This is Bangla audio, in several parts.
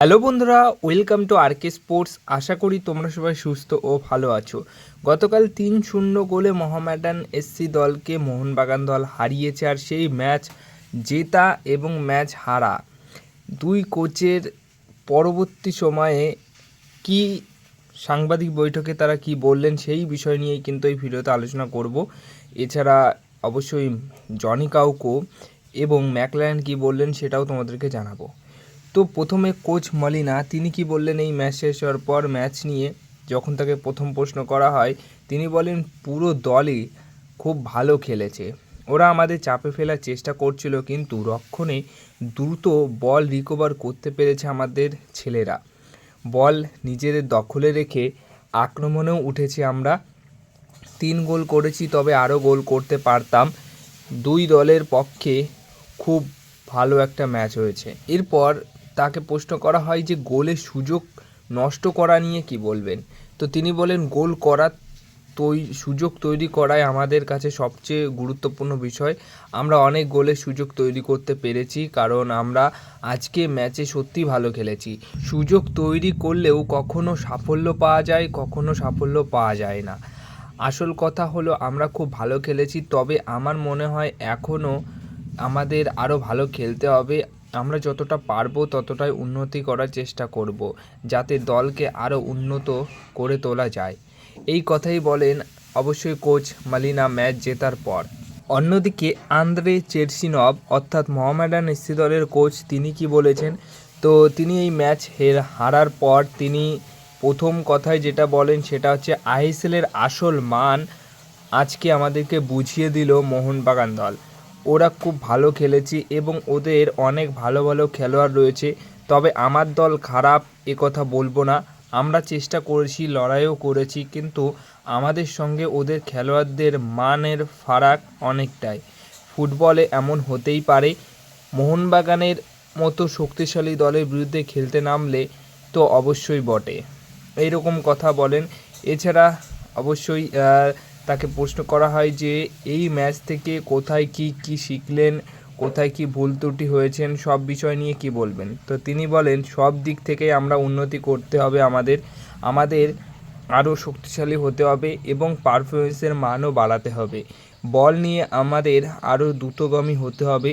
হ্যালো বন্ধুরা, welcome to R K sports. আশা করি তোমরা সবাই সুস্থ ও ভালো আছো। গতকাল ৩-০ গোলে মোহামেডান এসসি দলকে মোহনবাগান দল হারিয়েছে। আর সেই ম্যাচ জেতা এবং ম্যাচ হারা দুই কোচের পরবর্তী সময়ে কি সাংবাদিক বৈঠকে তারা কি বললেন সেই বিষয় নিয়েই কিন্তু এই ভিডিওতে আলোচনা করব। এছাড়া অবশ্যই জনি কাউকো এবং ম্যাকলারেন কি বললেন সেটাও তোমাদেরকে জানাবো। তো প্রথমে কোচ মলিনা তিনি কি বললেন এই ম্যাচ শেষ হওয়ার পর ম্যাচ নিয়ে যখন তাকে প্রথম প্রশ্ন করা হয়, তিনি বলেন পুরো দলই খুব ভালো খেলেছে। ওরা আমাদের চাপে ফেলার চেষ্টা করছিল, কিন্তু রক্ষণে দ্রুত বল রিকভার করতে পেরেছে আমাদের ছেলেরা। বল নিজেদের দখলে রেখে আক্রমণেও উঠেছি আমরা। ৩ গোল করেছি, তবে আরও গোল করতে পারতাম। দুই দলের পক্ষে খুব ভালো একটা ম্যাচ হয়েছে। এরপর তাকে প্রশ্ন করা হয় যে গোলের সুযোগ নষ্ট করা নিয়ে কি বলবেন। তো তিনি বলেন গোল করার সুযোগ তৈরি করাই আমাদের কাছে সবচেয়ে গুরুত্বপূর্ণ বিষয়। আমরা অনেক গোলের সুযোগ তৈরি করতে পেরেছি, কারণ আমরা আজকে ম্যাচে সত্যি ভালো খেলেছি। সুযোগ তৈরি করলেও কখনো সাফল্য পাওয়া যায়, কখনো সাফল্য পাওয়া যায় না। আসল কথা হলো আমরা খুব ভালো খেলেছি, তবে আমার মনে হয় এখনও আমাদের আরও ভালো খেলতে হবে। আমরা যতটা পারবো ততটাই উন্নতি করার চেষ্টা করব, যাতে দলকে আরও উন্নত করে তোলা যায়। এই কথাই বলেন অবশ্যই কোচ মালিনা ম্যাচ জেতার পর। অন্যদিকে আন্দ্রে চেরসিনভ অর্থাৎ মোহামেডান এসসি দলের কোচ, তিনি কি বলেছেন। তো তিনি এই ম্যাচ হারার পর তিনি প্রথম কথায় যেটা বলেন সেটা হচ্ছে আইএসএলের আসল মান আজকে আমাদেরকে বুঝিয়ে দিল মোহনবাগান দল। ওরা খুব ভালো খেলেছে এবং ওদের অনেক ভালো ভালো খেলোয়াড় রয়েছে, তবে আমার দল খারাপ এ কথা বলবো না। আমরা চেষ্টা করেছি, লড়াইও করেছি, কিন্তু আমাদের সঙ্গে ওদের খেলোয়াড়দের মানের ফারাক অনেকটাই। ফুটবলে এমন হতেই পারে। মোহনবাগানের মতো শক্তিশালী দলের বিরুদ্ধে খেলতে নামলে তো অবশ্যই বটে, এইরকম কথা বলেন। এছাড়া অবশ্যই তাকে প্রশ্ন করা হয় যে এই ম্যাচ থেকে কোথায় কি শিখলেন, কোথায় কি ভুল ত্রুটি হয়েছেন, সব বিষয় নিয়ে কি বলবেন। তো তিনি বলেন সব দিক থেকেই আমরা উন্নতি করতে হবে, আমাদের আরও শক্তিশালী হতে হবে এবং পারফরমেন্সের মানও বাড়াতে হবে। বল নিয়ে আমাদের আরও দ্রুতগামী হতে হবে।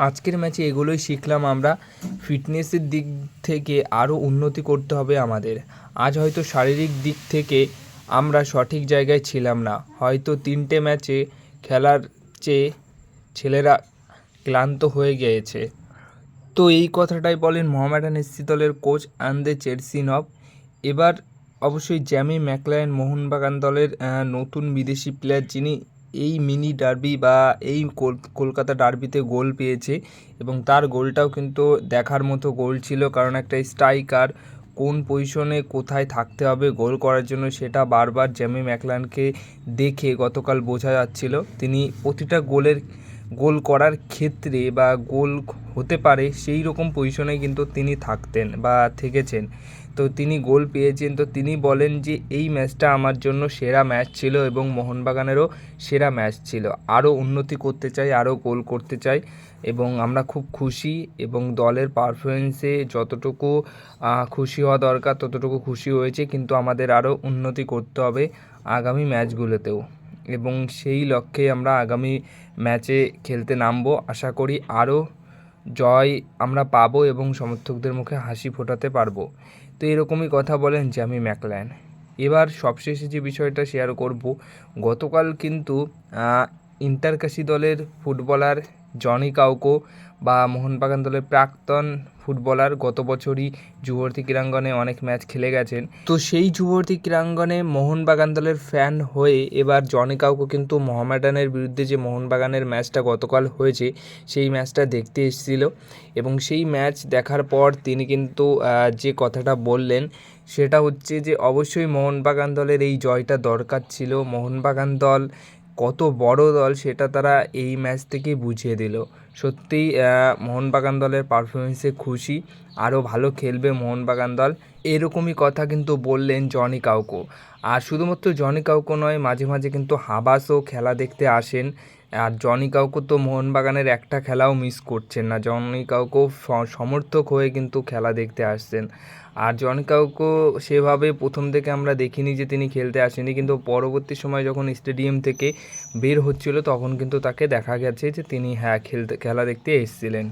আজকের ম্যাচে এগুলোই শিখলাম আমরা। ফিটনেসের দিক থেকে আরও উন্নতি করতে হবে আমাদের। আজ হয়তো শারীরিক দিক থেকে আমরা সঠিক জায়গায় ছিলাম না, হয়তো 3টে ম্যাচে খেলার চেয়ে ছেলেরা ক্লান্ত হয়ে গিয়েছে। তো এই কথাটাই বলেন মোহামেডান এসসি দলের কোচ আন্দ্রে চেরসিনভ। এবার অবশ্যই জ্যামি ম্যাকলারেন মোহনবাগান দলের নতুন বিদেশি প্লেয়ার, যিনি এই মিনি ডার্বি বা এই কলকাতা ডার্বিতে গোল পেয়েছে এবং তার গোলটাও কিন্তু দেখার মতো গোল ছিল, কারণ একটা স্ট্রাইকার কোন পজিশনে কোথায় থাকতে হবে গোল করার জন্য সেটা বারবার জ্যামি ম্যাকলারেনকে দেখে গতকাল বোঝা যাচ্ছিল। তিনি প্রতিটা গোল করার ক্ষেত্রে বা গোল হতে পারে সেই রকম পজিশনে কিন্তু তিনি থাকতেন বা থেকেছেন। তো তিনি গোল পেয়েছেন। তো তিনি বলেন যে এই ম্যাচটা আমার জন্য সেরা ম্যাচ ছিল এবং মোহনবাগানেরও সেরা ম্যাচ ছিল। আরও উন্নতি করতে চাই, আরও গোল করতে চাই এবং আমরা খুব খুশি এবং দলের পারফরমেন্সে যতটুকু খুশি হওয়া দরকার ততটুকু খুশি হয়েছে, কিন্তু আমাদের আরও উন্নতি করতে হবে আগামী ম্যাচগুলোতেও এবং সেই লক্ষ্যে আমরা আগামী ম্যাচে খেলতে নামবো। আশা করি আরও জয় আমরা পাবো এবং সমর্থকদের মুখে হাসি ফোটাতে পারবো। তো এরকমই কথা বলেন জ্যামি ম্যাকলারেন। এবার সবশেষে যে বিষয়টা শেয়ার করব, গতকাল কিন্তু ইন্টারকাশি দলের ফুটবলার জনি কাউকো বা মোহনবাগান দলের প্রাক্তন ফুটবলার, গত বছরই যুবভারতী ক্রীড়াঙ্গনে অনেক ম্যাচ খেলে গেছেন। তো সেই যুবভারতী ক্রীড়াঙ্গনে মোহনবাগান দলের ফ্যান হয়ে এবার জনি কাউকো কিন্তু মোহামেডানের বিরুদ্ধে যে মোহনবাগানের ম্যাচটা গতকাল হয়েছে সেই ম্যাচটা দেখতে এসেছিল এবং সেই ম্যাচ দেখার পর তিনি কিন্তু যে কথাটা বললেন সেটা হচ্ছে যে অবশ্যই মোহনবাগান দলের এই জয়টা দরকার ছিল। মোহনবাগান দল কত বড় দল সেটা তারা এই ম্যাচ থেকেই বুঝিয়ে দিল। সত্যিই মোহনবাগান দলের পারফরমেন্সে খুশি, আরও ভালো খেলবে মোহনবাগান দল, এরকমই কথা কিন্তু বললেন জনি কাউকো। আর শুধুমাত্র জনি কাউকো নয়, মাঝে মাঝে কিন্তু হাবাসও খেলা দেখতে আসেন, আর জনি কাউকে তো মোহনবাগানের একটা খেলাও মিস করছেন না, জনি কাউকেও সমর্থক হয়ে কিন্তু খেলা দেখতে আসছেন। আর জনি কাউকে সেভাবে প্রথম থেকে আমরা দেখিনি যে তিনি খেলতে আসেনি, কিন্তু পরবর্তী সময় যখন স্টেডিয়াম থেকে বের হচ্ছিল তখন কিন্তু তাকে দেখা গেছে যে তিনি খেলা দেখতে এসেছিলেন।